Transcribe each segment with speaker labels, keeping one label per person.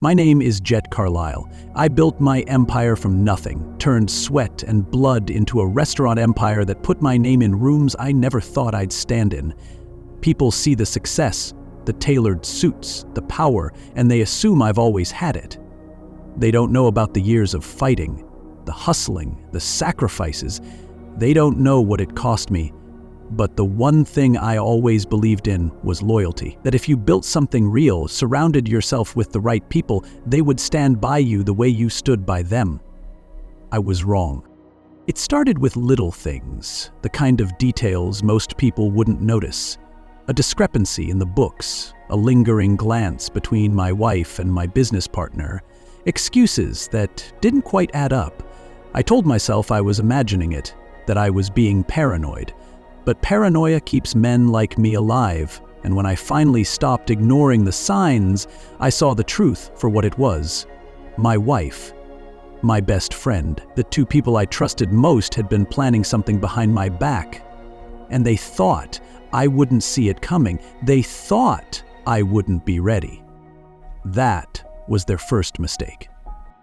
Speaker 1: My name is Jet Carlisle. I built my empire from nothing, turned sweat and blood into a restaurant empire that put my name in rooms I never thought I'd stand in. People see the success, the tailored suits, the power, and they assume I've always had it. They don't know about the years of fighting, the hustling, the sacrifices. They don't know what it cost me. But the one thing I always believed in was loyalty. That if you built something real, surrounded yourself with the right people, they would stand by you the way you stood by them. I was wrong. It started with little things, the kind of details most people wouldn't notice. A discrepancy in the books, a lingering glance between my wife and my business partner, excuses that didn't quite add up. I told myself I was imagining it, that I was being paranoid. But paranoia keeps men like me alive, and when I finally stopped ignoring the signs, I saw the truth for what it was. My wife, my best friend, the two people I trusted most had been planning something behind my back. And they thought I wouldn't see it coming. They thought I wouldn't be ready. That was their first mistake.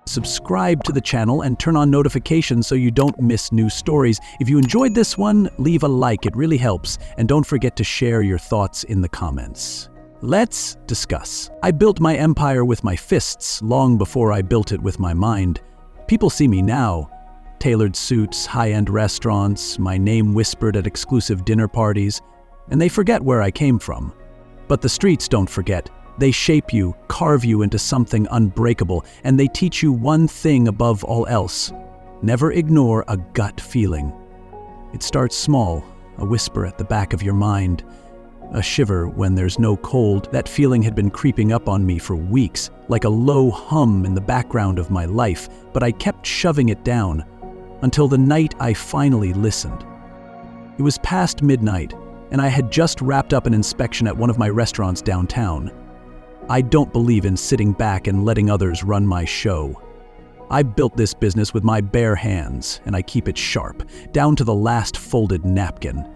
Speaker 1: Subscribe to the channel and turn on notifications so you don't miss new stories. If you enjoyed this one, leave a like, it really helps. And don't forget to share your thoughts in the comments. Let's discuss. I built my empire with my fists long before I built it with my mind. People see me now. Tailored suits, high-end restaurants, my name whispered at exclusive dinner parties, and they forget where I came from. But the streets don't forget. They shape you, carve you into something unbreakable, and they teach you one thing above all else. Never ignore a gut feeling. It starts small, a whisper at the back of your mind, a shiver when there's no cold. That feeling had been creeping up on me for weeks, like a low hum in the background of my life, but I kept shoving it down, until the night I finally listened. It was past midnight, and I had just wrapped up an inspection at one of my restaurants downtown. I don't believe in sitting back and letting others run my show. I built this business with my bare hands, and I keep it sharp, down to the last folded napkin.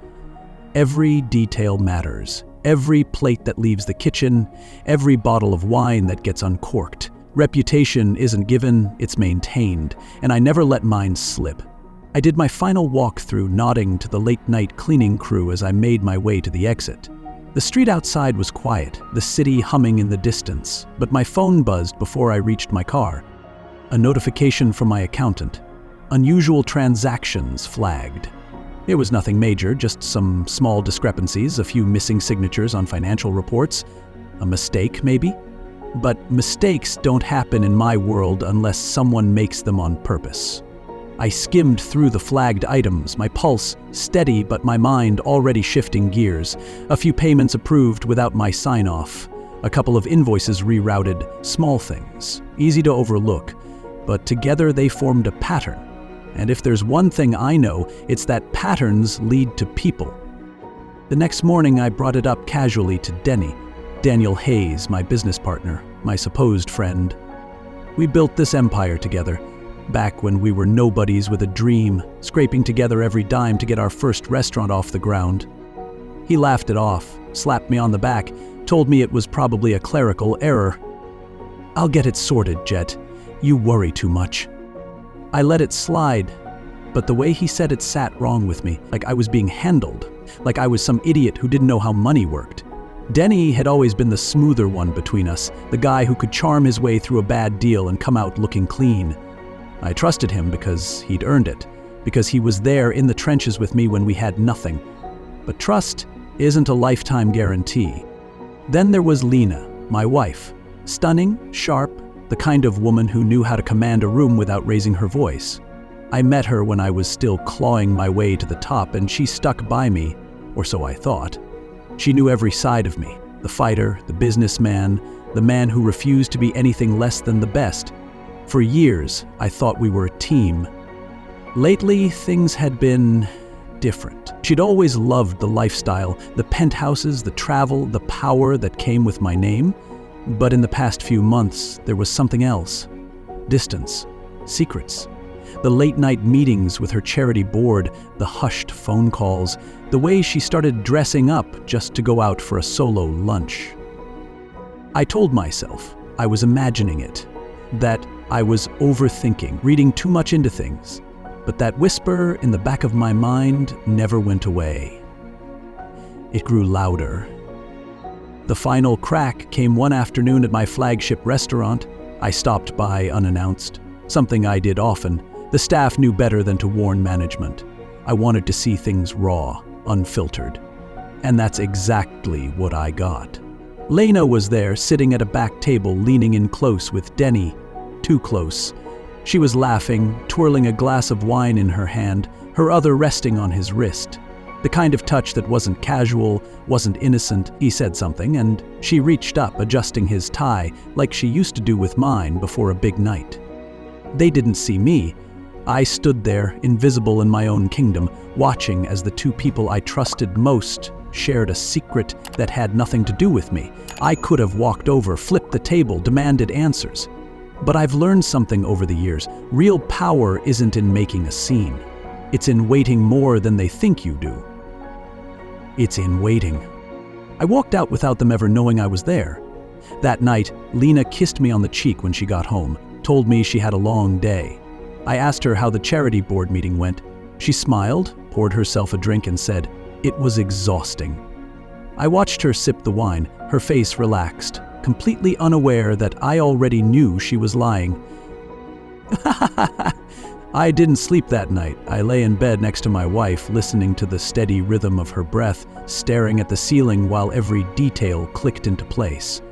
Speaker 1: Every detail matters. Every plate that leaves the kitchen, every bottle of wine that gets uncorked. Reputation isn't given, it's maintained, and I never let mine slip. I did my final walkthrough, nodding to the late-night cleaning crew as I made my way to the exit. The street outside was quiet, the city humming in the distance, but my phone buzzed before I reached my car. A notification from my accountant. Unusual transactions flagged. It was nothing major, just some small discrepancies, a few missing signatures on financial reports. A mistake, maybe? But mistakes don't happen in my world unless someone makes them on purpose. I skimmed through the flagged items, my pulse steady but my mind already shifting gears. A few payments approved without my sign-off. A couple of invoices rerouted, small things, easy to overlook. But together they formed a pattern. And if there's one thing I know, it's that patterns lead to people. The next morning I brought it up casually to Daniel Hayes, my business partner, my supposed friend. We built this empire together. Back when we were nobodies with a dream, scraping together every dime to get our first restaurant off the ground. He laughed it off, slapped me on the back, told me it was probably a clerical error. "I'll get it sorted, Jet. You worry too much." I let it slide, but the way he said it sat wrong with me, like I was being handled, like I was some idiot who didn't know how money worked. Denny had always been the smoother one between us, the guy who could charm his way through a bad deal and come out looking clean. I trusted him because he'd earned it, because he was there in the trenches with me when we had nothing. But trust isn't a lifetime guarantee. Then there was Lena, my wife. Stunning, sharp, the kind of woman who knew how to command a room without raising her voice. I met her when I was still clawing my way to the top, and she stuck by me, or so I thought. She knew every side of me, the fighter, the businessman, the man who refused to be anything less than the best. For years, I thought we were a team. Lately, things had been different. She'd always loved the lifestyle, the penthouses, the travel, the power that came with my name. But in the past few months, there was something else. Distance, secrets. The late-night meetings with her charity board, the hushed phone calls, the way she started dressing up just to go out for a solo lunch. I told myself I was imagining it, that I was overthinking, reading too much into things. But that whisper in the back of my mind never went away. It grew louder. The final crack came one afternoon at my flagship restaurant. I stopped by unannounced, something I did often. The staff knew better than to warn management. I wanted to see things raw, unfiltered. And that's exactly what I got. Lena was there, sitting at a back table, leaning in close with Denny. Too close. She was laughing, twirling a glass of wine in her hand, her other resting on his wrist. The kind of touch that wasn't casual, wasn't innocent. He said something, and she reached up, adjusting his tie, like she used to do with mine before a big night. They didn't see me. I stood there, invisible in my own kingdom, watching as the two people I trusted most shared a secret that had nothing to do with me. I could have walked over, flipped the table, demanded answers. But I've learned something over the years. Real power isn't in making a scene. It's in waiting more than they think you do. It's in waiting. I walked out without them ever knowing I was there. That night, Lena kissed me on the cheek when she got home, told me she had a long day. I asked her how the charity board meeting went. She smiled, poured herself a drink, and said, "It was exhausting." I watched her sip the wine, her face relaxed, completely unaware that I already knew she was lying. I didn't sleep that night. I lay in bed next to my wife, listening to the steady rhythm of her breath, staring at the ceiling while every detail clicked into place.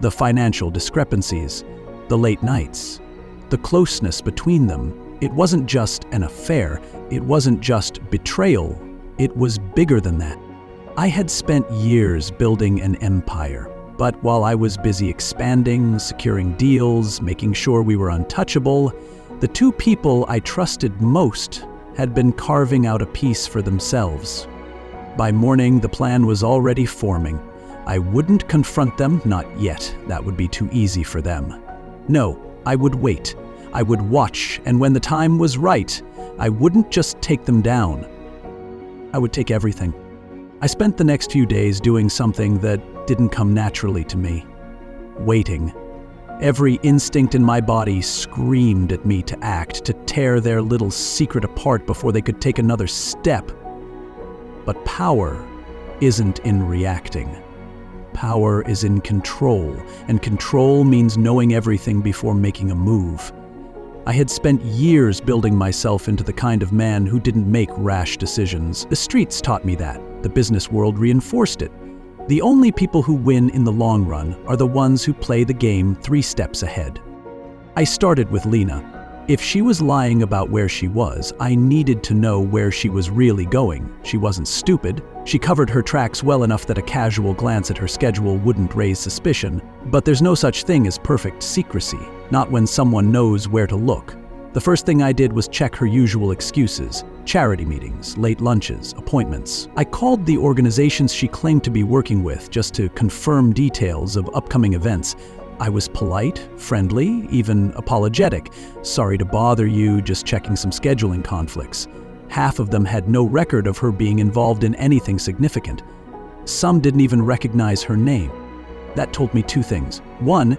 Speaker 1: The financial discrepancies, the late nights, the closeness between them. It wasn't just an affair. It wasn't just betrayal. It was bigger than that. I had spent years building an empire. But while I was busy expanding, securing deals, making sure we were untouchable, the two people I trusted most had been carving out a piece for themselves. By morning, the plan was already forming. I wouldn't confront them, not yet. That would be too easy for them. No, I would wait. I would watch, and when the time was right, I wouldn't just take them down. I would take everything. I spent the next few days doing something that didn't come naturally to me. Waiting. Every instinct in my body screamed at me to act, to tear their little secret apart before they could take another step. But power isn't in reacting. Power is in control, and control means knowing everything before making a move. I had spent years building myself into the kind of man who didn't make rash decisions. The streets taught me that. The business world reinforced it. The only people who win in the long run are the ones who play the game 3 steps ahead. I started with Lena. If she was lying about where she was, I needed to know where she was really going. She wasn't stupid. She covered her tracks well enough that a casual glance at her schedule wouldn't raise suspicion. But there's no such thing as perfect secrecy, not when someone knows where to look. The first thing I did was check her usual excuses: charity meetings, late lunches, appointments. I called the organizations she claimed to be working with just to confirm details of upcoming events. I was polite, friendly, even apologetic. "Sorry to bother you, just checking some scheduling conflicts." Half of them had no record of her being involved in anything significant. Some didn't even recognize her name. That told me 2 things. 1,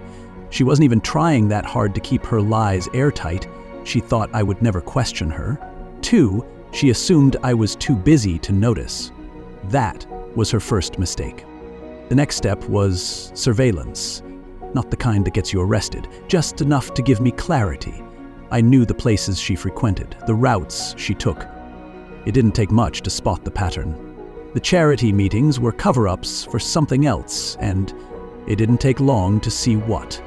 Speaker 1: she wasn't even trying that hard to keep her lies airtight. She thought I would never question her. 2, she assumed I was too busy to notice. That was her first mistake. The next step was surveillance. Not the kind that gets you arrested, just enough to give me clarity. I knew the places she frequented, the routes she took. It didn't take much to spot the pattern. The charity meetings were cover-ups for something else, and it didn't take long to see what.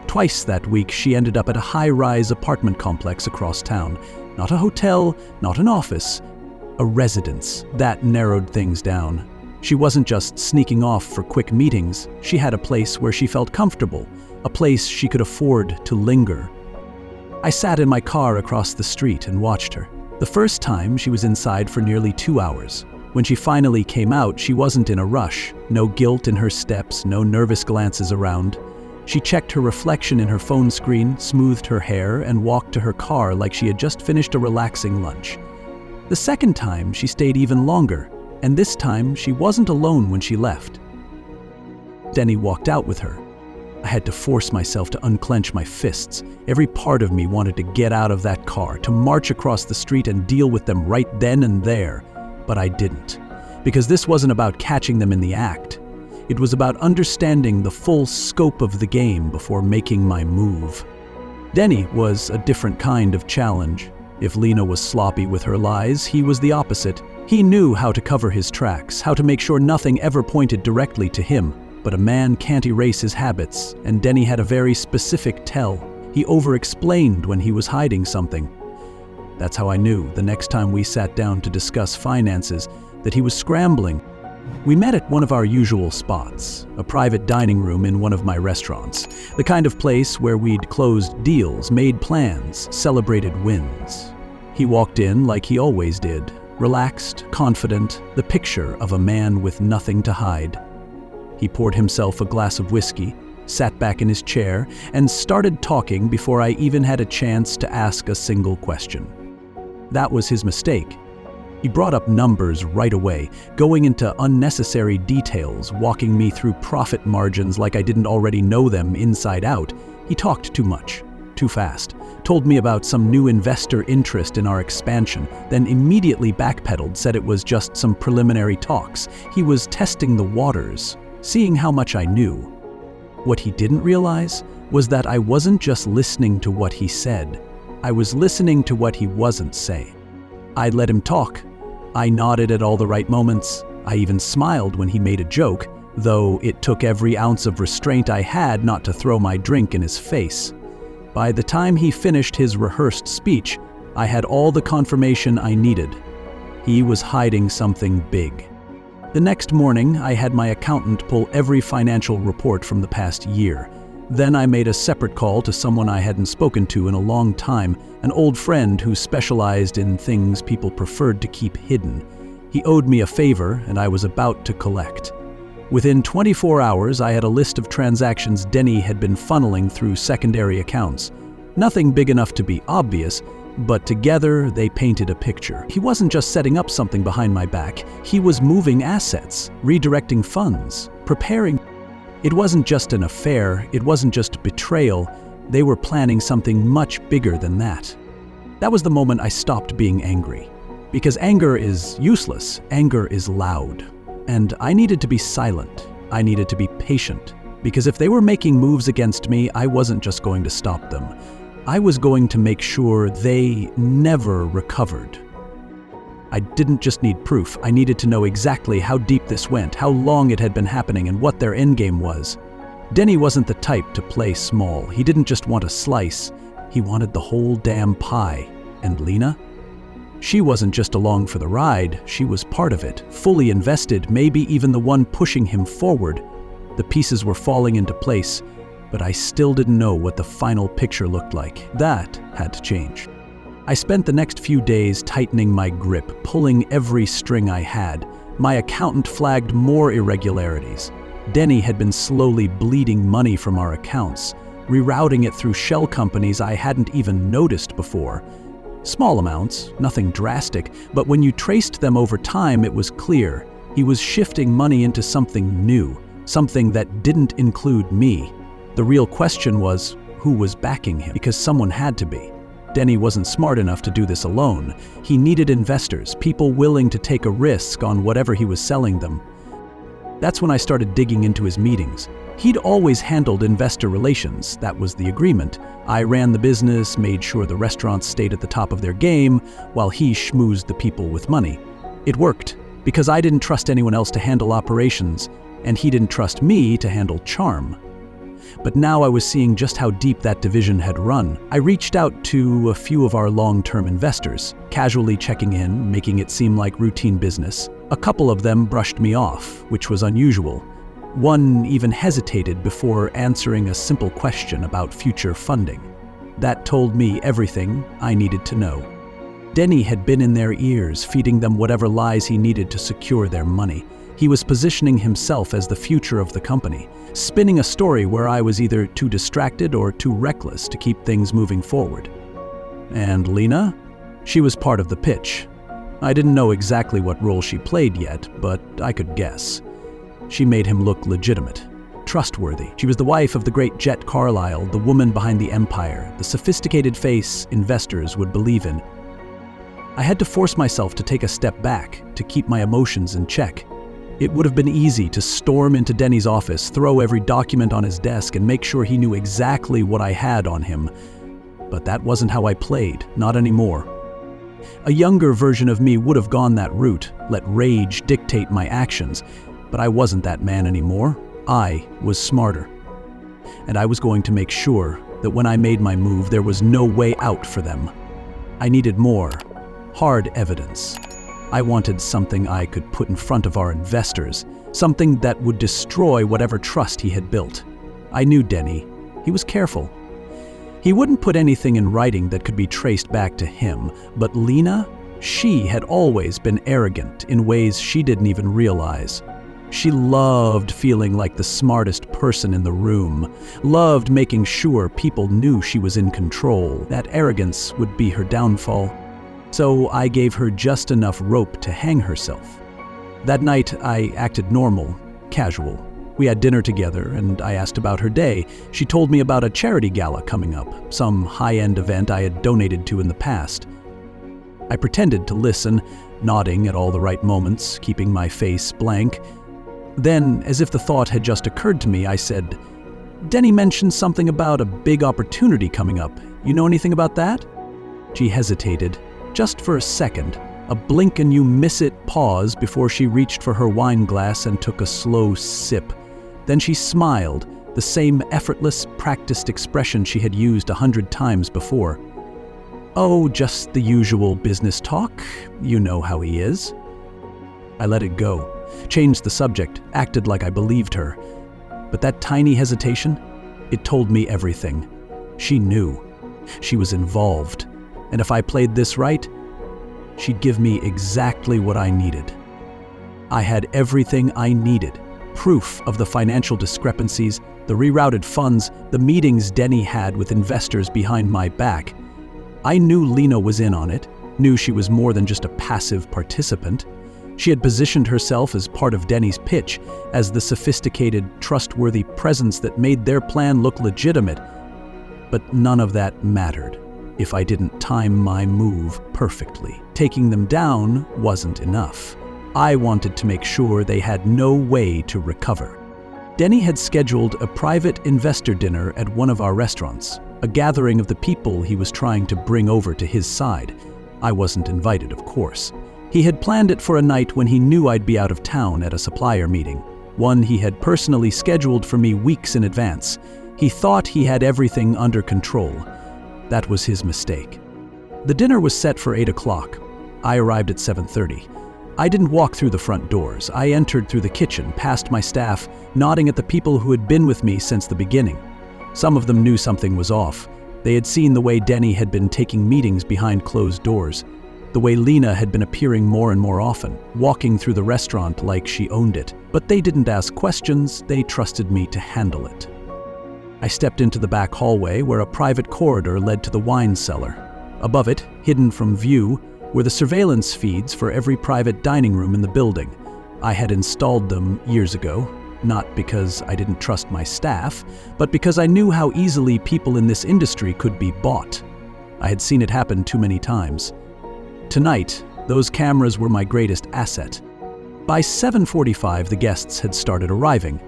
Speaker 1: Twice that week, she ended up at a high-rise apartment complex across town. Not a hotel, not an office, a residence. That narrowed things down. She wasn't just sneaking off for quick meetings. She had a place where she felt comfortable, a place she could afford to linger. I sat in my car across the street and watched her. The first time, she was inside for nearly 2 hours. When she finally came out, she wasn't in a rush. No guilt in her steps, no nervous glances around. She checked her reflection in her phone screen, smoothed her hair, and walked to her car like she had just finished a relaxing lunch. The second time, she stayed even longer, and this time she wasn't alone when she left. Denny walked out with her. I had to force myself to unclench my fists. Every part of me wanted to get out of that car, to march across the street and deal with them right then and there. But I didn't, because this wasn't about catching them in the act. It was about understanding the full scope of the game before making my move. Denny was a different kind of challenge. If Lena was sloppy with her lies, he was the opposite. He knew how to cover his tracks, how to make sure nothing ever pointed directly to him. But a man can't erase his habits, and Denny had a very specific tell. He over-explained when he was hiding something. That's how I knew, the next time we sat down to discuss finances, that he was scrambling. We met at one of our usual spots, a private dining room in one of my restaurants, the kind of place where we'd closed deals, made plans, celebrated wins. He walked in like he always did, relaxed, confident, the picture of a man with nothing to hide. He poured himself a glass of whiskey, sat back in his chair, and started talking before I even had a chance to ask a single question. That was his mistake. He brought up numbers right away, going into unnecessary details, walking me through profit margins like I didn't already know them inside out. He talked too much, too fast, told me about some new investor interest in our expansion, then immediately backpedaled, said it was just some preliminary talks. He was testing the waters, seeing how much I knew. What he didn't realize was that I wasn't just listening to what he said. I was listening to what he wasn't saying. I'd let him talk. I nodded at all the right moments. I even smiled when he made a joke, though it took every ounce of restraint I had not to throw my drink in his face. By the time he finished his rehearsed speech, I had all the confirmation I needed. He was hiding something big. The next morning, I had my accountant pull every financial report from the past year. Then I made a separate call to someone I hadn't spoken to in a long time, an old friend who specialized in things people preferred to keep hidden. He owed me a favor, and I was about to collect. Within 24 hours, I had a list of transactions Denny had been funneling through secondary accounts. Nothing big enough to be obvious, but together they painted a picture. He wasn't just setting up something behind my back. He was moving assets, redirecting funds, preparing. It wasn't just an affair. It wasn't just betrayal. They were planning something much bigger than that. That was the moment I stopped being angry. Because anger is useless. Anger is loud. And I needed to be silent. I needed to be patient. Because if they were making moves against me, I wasn't just going to stop them. I was going to make sure they never recovered. I didn't just need proof. I needed to know exactly how deep this went, how long it had been happening, and what their endgame was. Denny wasn't the type to play small. He didn't just want a slice. He wanted the whole damn pie. And Lena? She wasn't just along for the ride. She was part of it, fully invested, maybe even the one pushing him forward. The pieces were falling into place, but I still didn't know what the final picture looked like. That had to change. I spent the next few days tightening my grip, pulling every string I had. My accountant flagged more irregularities. Denny had been slowly bleeding money from our accounts, rerouting it through shell companies I hadn't even noticed before. Small amounts, nothing drastic, but when you traced them over time, it was clear. He was shifting money into something new, something that didn't include me. The real question was, who was backing him? Because someone had to be. Denny wasn't smart enough to do this alone. He needed investors, people willing to take a risk on whatever he was selling them. That's when I started digging into his meetings. He'd always handled investor relations. That was the agreement. I ran the business, made sure the restaurants stayed at the top of their game, while he schmoozed the people with money. It worked, because I didn't trust anyone else to handle operations, and he didn't trust me to handle charm. But now I was seeing just how deep that division had run. I reached out to a few of our long-term investors, casually checking in, making it seem like routine business. A couple of them brushed me off, which was unusual. One even hesitated before answering a simple question about future funding. That told me everything I needed to know. Denny had been in their ears, feeding them whatever lies he needed to secure their money. He was positioning himself as the future of the company, spinning a story where I was either too distracted or too reckless to keep things moving forward. And Lena? She was part of the pitch. I didn't know exactly what role she played yet, but I could guess. She made him look legitimate, trustworthy. She was the wife of the great Jet Carlyle, the woman behind the empire, the sophisticated face investors would believe in. I had to force myself to take a step back, to keep my emotions in check. It would have been easy to storm into Denny's office, throw every document on his desk, and make sure he knew exactly what I had on him. But that wasn't how I played, not anymore. A younger version of me would have gone that route, let rage dictate my actions, but I wasn't that man anymore. I was smarter. And I was going to make sure that when I made my move, there was no way out for them. I needed more. Hard evidence. I wanted something I could put in front of our investors, something that would destroy whatever trust he had built. I knew Denny. He was careful. He wouldn't put anything in writing that could be traced back to him, but Lena, she had always been arrogant in ways she didn't even realize. She loved feeling like the smartest person in the room, loved making sure people knew she was in control. That arrogance would be her downfall. So I gave her just enough rope to hang herself. That night, I acted normal, casual. We had dinner together, and I asked about her day. She told me about a charity gala coming up, some high-end event I had donated to in the past. I pretended to listen, nodding at all the right moments, keeping my face blank. Then, as if the thought had just occurred to me, I said, "Denny mentioned something about a big opportunity coming up. You know anything about that?" She hesitated. Just for a second, a blink and you miss it pause before she reached for her wine glass and took a slow sip. Then she smiled, the same effortless, practiced expression she had used 100 times before. "Oh, just the usual business talk. You know how he is." I let it go, changed the subject, acted like I believed her. But that tiny hesitation, it told me everything. She knew. She was involved. And if I played this right, she'd give me exactly what I needed. I had everything I needed. Proof of the financial discrepancies, the rerouted funds, the meetings Denny had with investors behind my back. I knew Lena was in on it, knew she was more than just a passive participant. She had positioned herself as part of Denny's pitch, as the sophisticated, trustworthy presence that made their plan look legitimate. But none of that mattered if I didn't time my move perfectly. Taking them down wasn't enough. I wanted to make sure they had no way to recover. Denny had scheduled a private investor dinner at one of our restaurants, a gathering of the people he was trying to bring over to his side. I wasn't invited, of course. He had planned it for a night when he knew I'd be out of town at a supplier meeting, one he had personally scheduled for me weeks in advance. He thought he had everything under control. That was his mistake. The dinner was set for 8 o'clock. I arrived at 7:30. I didn't walk through the front doors. I entered through the kitchen, past my staff, nodding at the people who had been with me since the beginning. Some of them knew something was off. They had seen the way Denny had been taking meetings behind closed doors, the way Lena had been appearing more and more often, walking through the restaurant like she owned it. But they didn't ask questions, they trusted me to handle it. I stepped into the back hallway where a private corridor led to the wine cellar. Above it, hidden from view, were the surveillance feeds for every private dining room in the building. I had installed them years ago, not because I didn't trust my staff, but because I knew how easily people in this industry could be bought. I had seen it happen too many times. Tonight, those cameras were my greatest asset. By 7:45, the guests had started arriving.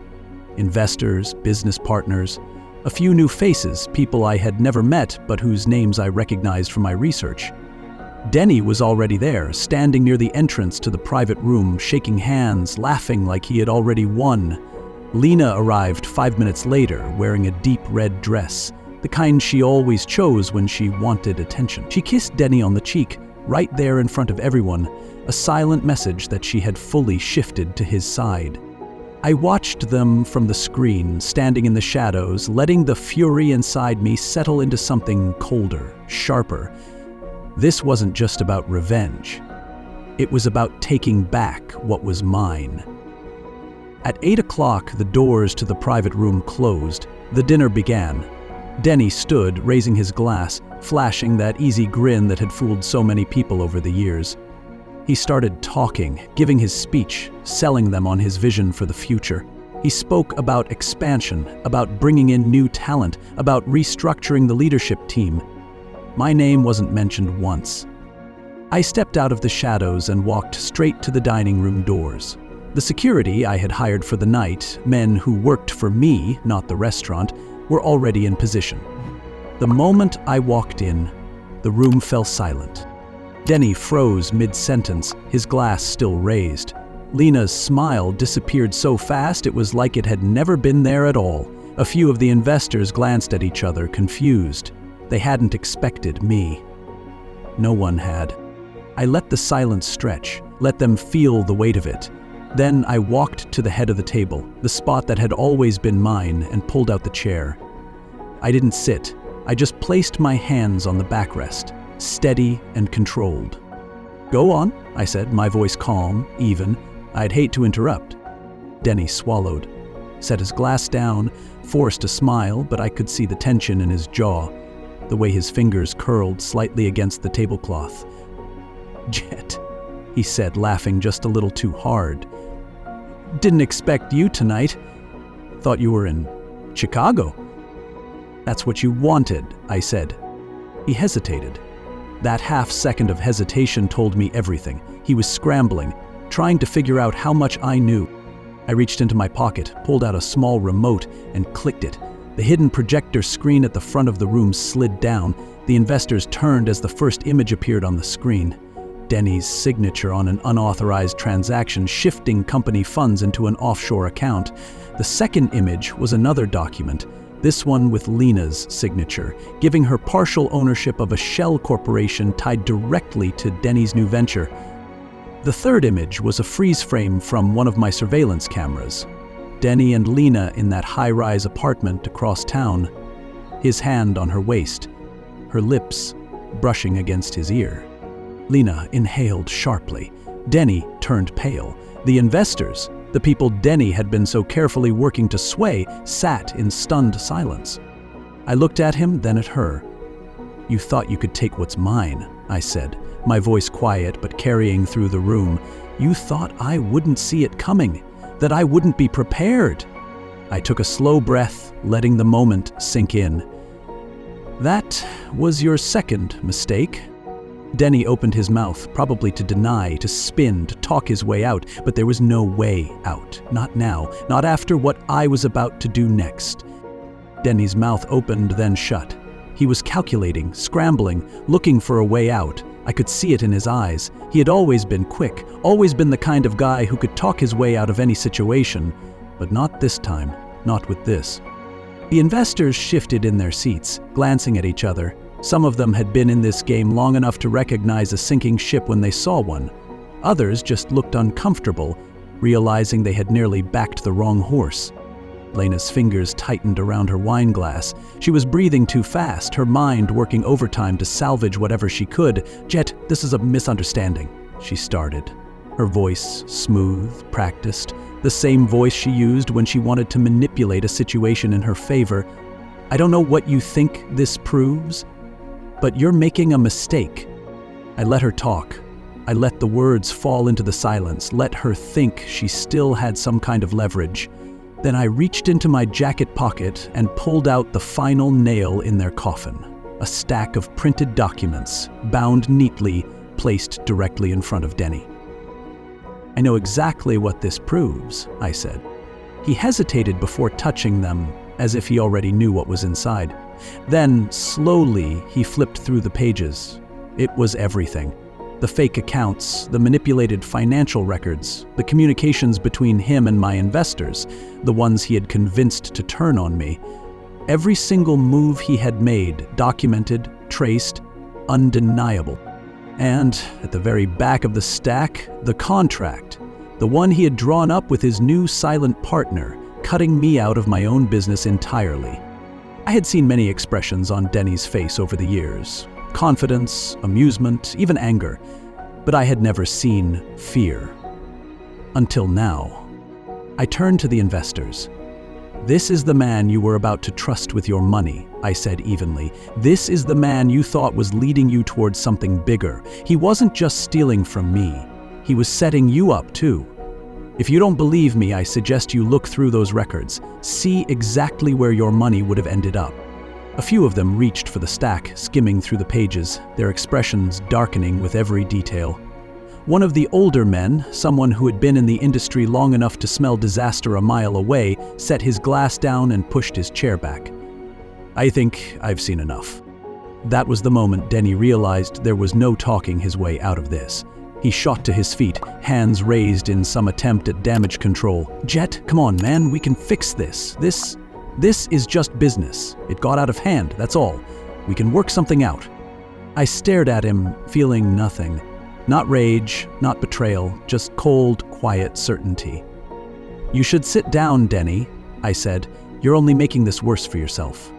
Speaker 1: Investors, business partners, a few new faces, people I had never met but whose names I recognized from my research. Denny was already there, standing near the entrance to the private room, shaking hands, laughing like he had already won. Lena arrived 5 minutes later, wearing a deep red dress, the kind she always chose when she wanted attention. She kissed Denny on the cheek, right there in front of everyone, a silent message that she had fully shifted to his side. I watched them from the screen, standing in the shadows, letting the fury inside me settle into something colder, sharper. This wasn't just about revenge. It was about taking back what was mine. At 8 o'clock, the doors to the private room closed. The dinner began. Denny stood, raising his glass, flashing that easy grin that had fooled so many people over the years. He started talking, giving his speech, selling them on his vision for the future. He spoke about expansion, about bringing in new talent, about restructuring the leadership team. My name wasn't mentioned once. I stepped out of the shadows and walked straight to the dining room doors. The security I had hired for the night, men who worked for me, not the restaurant, were already in position. The moment I walked in, the room fell silent. Denny froze mid-sentence, his glass still raised. Lena's smile disappeared so fast it was like it had never been there at all. A few of the investors glanced at each other, confused. They hadn't expected me. No one had. I let the silence stretch, let them feel the weight of it. Then I walked to the head of the table, the spot that had always been mine, and pulled out the chair. I didn't sit. I just placed my hands on the backrest, steady and controlled. "Go on," I said, my voice calm, even. I'd hate to interrupt. Denny swallowed, set his glass down, forced a smile, but I could see the tension in his jaw, the way his fingers curled slightly against the tablecloth. "Jet," he said, laughing just a little too hard. "Didn't expect you tonight. Thought you were in Chicago." "That's what you wanted," I said. He hesitated. That half-second of hesitation told me everything. He was scrambling, trying to figure out how much I knew. I reached into my pocket, pulled out a small remote, and clicked it. The hidden projector screen at the front of the room slid down. The investors turned as the first image appeared on the screen. Denny's signature on an unauthorized transaction, shifting company funds into an offshore account. The second image was another document, this one with Lena's signature, giving her partial ownership of a shell corporation tied directly to Denny's new venture. The third image was a freeze frame from one of my surveillance cameras. Denny and Lena in that high-rise apartment across town, his hand on her waist, her lips brushing against his ear. Lena inhaled sharply. Denny turned pale. The investors, the people Denny had been so carefully working to sway, sat in stunned silence. I looked at him, then at her. "You thought you could take what's mine," I said, my voice quiet but carrying through the room. "You thought I wouldn't see it coming, that I wouldn't be prepared." I took a slow breath, letting the moment sink in. "That was your second mistake." Denny opened his mouth, probably to deny, to spin, to talk his way out, but there was no way out. Not now, not after what I was about to do next. Denny's mouth opened, then shut. He was calculating, scrambling, looking for a way out. I could see it in his eyes. He had always been quick, always been the kind of guy who could talk his way out of any situation. But not this time, not with this. The investors shifted in their seats, glancing at each other. Some of them had been in this game long enough to recognize a sinking ship when they saw one. Others just looked uncomfortable, realizing they had nearly backed the wrong horse. Lena's fingers tightened around her wine glass. She was breathing too fast, her mind working overtime to salvage whatever she could. "Jet, this is a misunderstanding," she started. Her voice smooth, practiced, the same voice she used when she wanted to manipulate a situation in her favor. "I don't know what you think this proves, but you're making a mistake." I let her talk. I let the words fall into the silence, let her think she still had some kind of leverage. Then I reached into my jacket pocket and pulled out the final nail in their coffin, a stack of printed documents, bound neatly, placed directly in front of Denny. "I know exactly what this proves," I said. He hesitated before touching them, as if he already knew what was inside. Then, slowly, he flipped through the pages. It was everything. The fake accounts, the manipulated financial records, the communications between him and my investors, the ones he had convinced to turn on me. Every single move he had made, documented, traced, undeniable. And, at the very back of the stack, the contract, the one he had drawn up with his new silent partner, cutting me out of my own business entirely. I had seen many expressions on Denny's face over the years. Confidence, amusement, even anger. But I had never seen fear. Until now. I turned to the investors. "This is the man you were about to trust with your money," I said evenly. "This is the man you thought was leading you towards something bigger. He wasn't just stealing from me. He was setting you up too. If you don't believe me, I suggest you look through those records. See exactly where your money would have ended up. A few of them reached for the stack, skimming through the pages, their expressions darkening with every detail. One of the older men, someone who had been in the industry long enough to smell disaster a mile away, set his glass down and pushed his chair back. I think I've seen enough. That was the moment Denny realized there was no talking his way out of this. He shot to his feet, hands raised in some attempt at damage control. Jet, come on, man, we can fix this. This is just business. It got out of hand, that's all. We can work something out. I stared at him, feeling nothing. Not rage, not betrayal, just cold, quiet certainty. You should sit down, Denny, I said. You're only making this worse for yourself.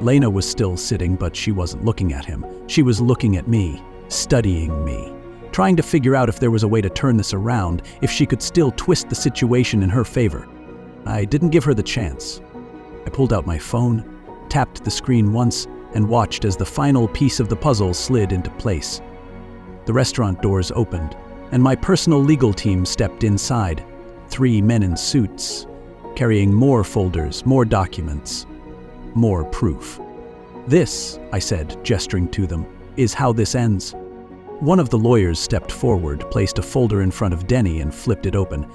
Speaker 1: Lena was still sitting, but she wasn't looking at him. She was looking at me, studying me, trying to figure out if there was a way to turn this around, if she could still twist the situation in her favor. I didn't give her the chance. I pulled out my phone, tapped the screen once, and watched as the final piece of the puzzle slid into place. The restaurant doors opened, and my personal legal team stepped inside. 3 men in suits, carrying more folders, more documents, more proof. This, I said, gesturing to them, is how this ends. One of the lawyers stepped forward, placed a folder in front of Denny, and flipped it open.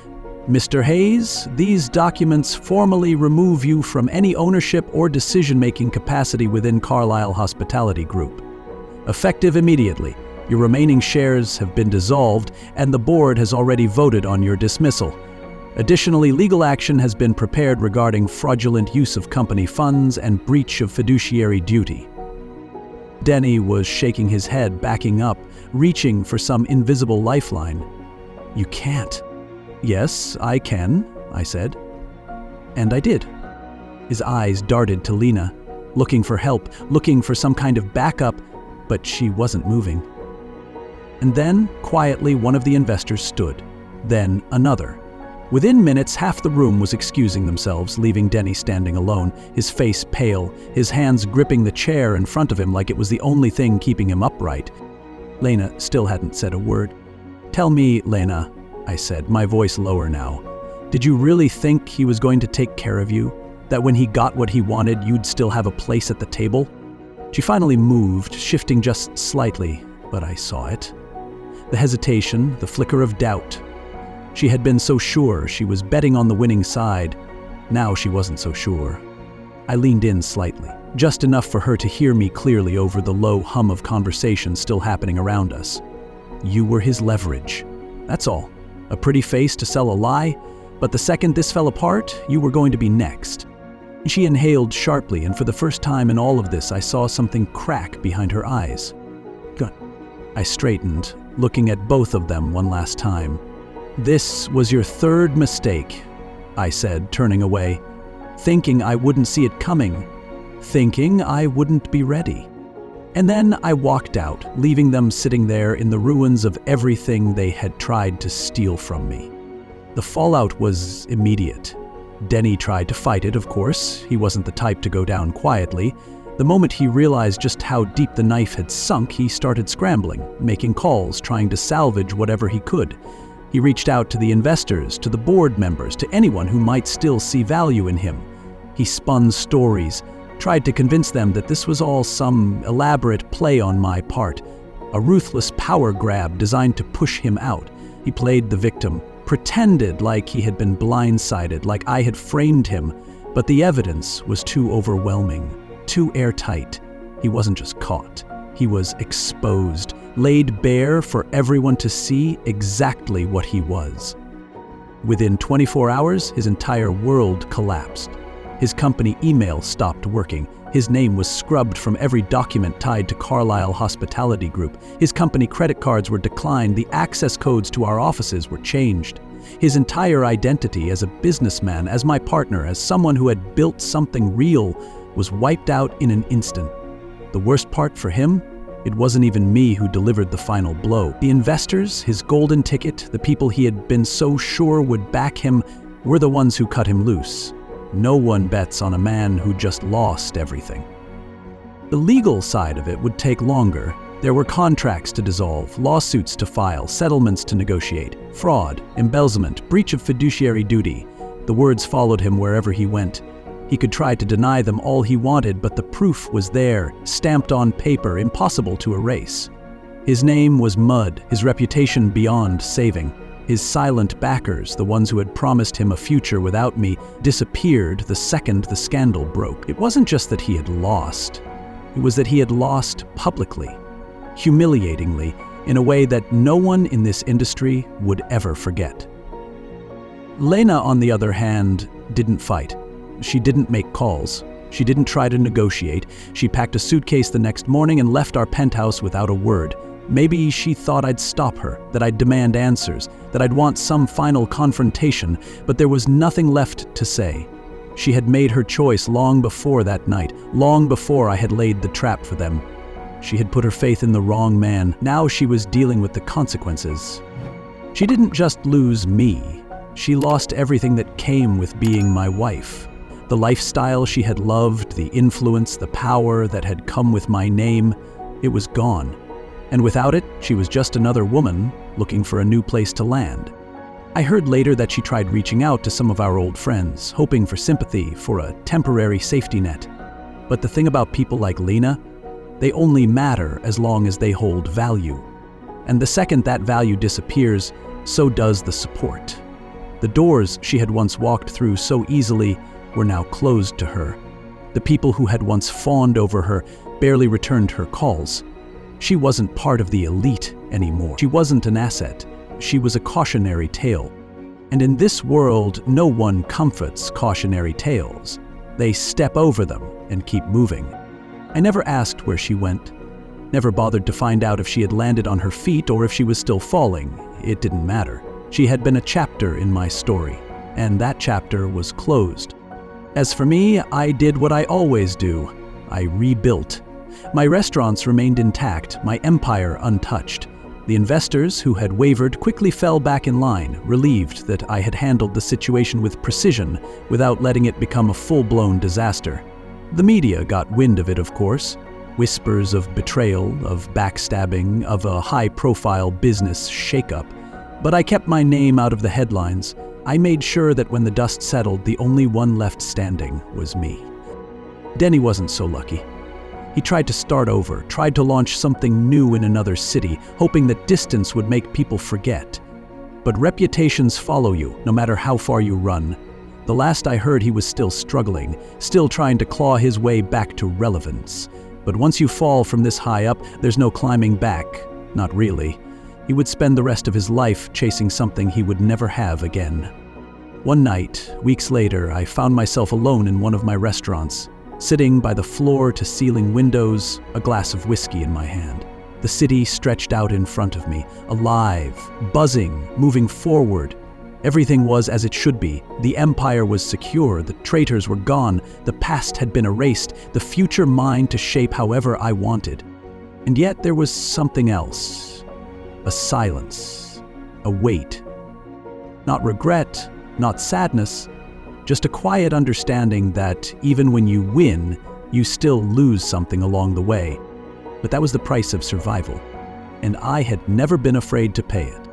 Speaker 1: Mr. Hayes, these documents formally remove you from any ownership or decision-making capacity within Carlyle Hospitality Group. Effective immediately, your remaining shares have been dissolved, and the board has already voted on your dismissal. Additionally, legal action has been prepared regarding fraudulent use of company funds and breach of fiduciary duty. Denny was shaking his head, backing up, reaching for some invisible lifeline. You can't. Yes, I can, I said. And I did. His eyes darted to Lena, looking for help, looking for some kind of backup, but she wasn't moving. And then, quietly, one of the investors stood. Then another. Within minutes, half the room was excusing themselves, leaving Denny standing alone, his face pale, his hands gripping the chair in front of him like it was the only thing keeping him upright. Lena still hadn't said a word. Tell me, Lena, I said, my voice lower now. Did you really think he was going to take care of you? That when he got what he wanted, you'd still have a place at the table? She finally moved, shifting just slightly, but I saw it. The hesitation, the flicker of doubt. She had been so sure she was betting on the winning side. Now she wasn't so sure. I leaned in slightly, just enough for her to hear me clearly over the low hum of conversation still happening around us. You were his leverage. That's all. A pretty face to sell a lie, but the second this fell apart, you were going to be next. She inhaled sharply, and for the first time in all of this, I saw something crack behind her eyes. Good. I straightened, looking at both of them one last time. This was your third mistake, I said, turning away, thinking I wouldn't see it coming, thinking I wouldn't be ready. And then I walked out, leaving them sitting there in the ruins of everything they had tried to steal from me. The fallout was immediate. Denny tried to fight it, of course. He wasn't the type to go down quietly. The moment he realized just how deep the knife had sunk, he started scrambling, making calls, trying to salvage whatever he could. He reached out to the investors, to the board members, to anyone who might still see value in him. He spun stories, tried to convince them that this was all some elaborate play on my part, a ruthless power grab designed to push him out. He played the victim, pretended like he had been blindsided, like I had framed him, but the evidence was too overwhelming, too airtight. He wasn't just caught, he was exposed, laid bare for everyone to see exactly what he was. Within 24 hours, his entire world collapsed. His company email stopped working. His name was scrubbed from every document tied to Carlyle Hospitality Group. His company credit cards were declined. The access codes to our offices were changed. His entire identity as a businessman, as my partner, as someone who had built something real, was wiped out in an instant. The worst part for him? It wasn't even me who delivered the final blow. The investors, his golden ticket, the people he had been so sure would back him, were the ones who cut him loose. No one bets on a man who just lost everything. The legal side of it would take longer. There were contracts to dissolve, lawsuits to file, settlements to negotiate, fraud, embezzlement, breach of fiduciary duty. The words followed him wherever he went. He could try to deny them all he wanted, but the proof was there, stamped on paper, impossible to erase. His name was mud, his reputation beyond saving. His silent backers, the ones who had promised him a future without me, disappeared the second the scandal broke. It wasn't just that he had lost. It was that he had lost publicly, humiliatingly, in a way that no one in this industry would ever forget. Lena, on the other hand, didn't fight. She didn't make calls. She didn't try to negotiate. She packed a suitcase the next morning and left our penthouse without a word. Maybe she thought I'd stop her, that I'd demand answers, that I'd want some final confrontation, but there was nothing left to say. She had made her choice long before that night, long before I had laid the trap for them. She had put her faith in the wrong man. Now she was dealing with the consequences. She didn't just lose me. She lost everything that came with being my wife. The lifestyle she had loved, the influence, the power that had come with my name, it was gone. And without it, she was just another woman looking for a new place to land. I heard later that she tried reaching out to some of our old friends, hoping for sympathy, for a temporary safety net. But the thing about people like Lena, they only matter as long as they hold value. And the second that value disappears, so does the support. The doors she had once walked through so easily were now closed to her. The people who had once fawned over her barely returned her calls. She wasn't part of the elite anymore. She wasn't an asset. She was a cautionary tale. And in this world, no one comforts cautionary tales. They step over them and keep moving. I never asked where she went, never bothered to find out if she had landed on her feet or if she was still falling. It didn't matter. She had been a chapter in my story, and that chapter was closed. As for me, I did what I always do. I rebuilt. My restaurants remained intact, my empire untouched. The investors who had wavered quickly fell back in line, relieved that I had handled the situation with precision without letting it become a full-blown disaster. The media got wind of it, of course. Whispers of betrayal, of backstabbing, of a high-profile business shakeup. But I kept my name out of the headlines. I made sure that when the dust settled, the only one left standing was me. Denny wasn't so lucky. He tried to start over, tried to launch something new in another city, hoping that distance would make people forget. But reputations follow you, no matter how far you run. The last I heard, he was still struggling, still trying to claw his way back to relevance. But once you fall from this high up, there's no climbing back. Not really. He would spend the rest of his life chasing something he would never have again. One night, weeks later, I found myself alone in one of my restaurants, sitting by the floor-to-ceiling windows, a glass of whiskey in my hand. The city stretched out in front of me, alive, buzzing, moving forward. Everything was as it should be. The empire was secure, the traitors were gone, the past had been erased, the future mine to shape however I wanted. And yet there was something else. A silence, a weight. Not regret, not sadness, just a quiet understanding that even when you win, you still lose something along the way. But that was the price of survival, and I had never been afraid to pay it.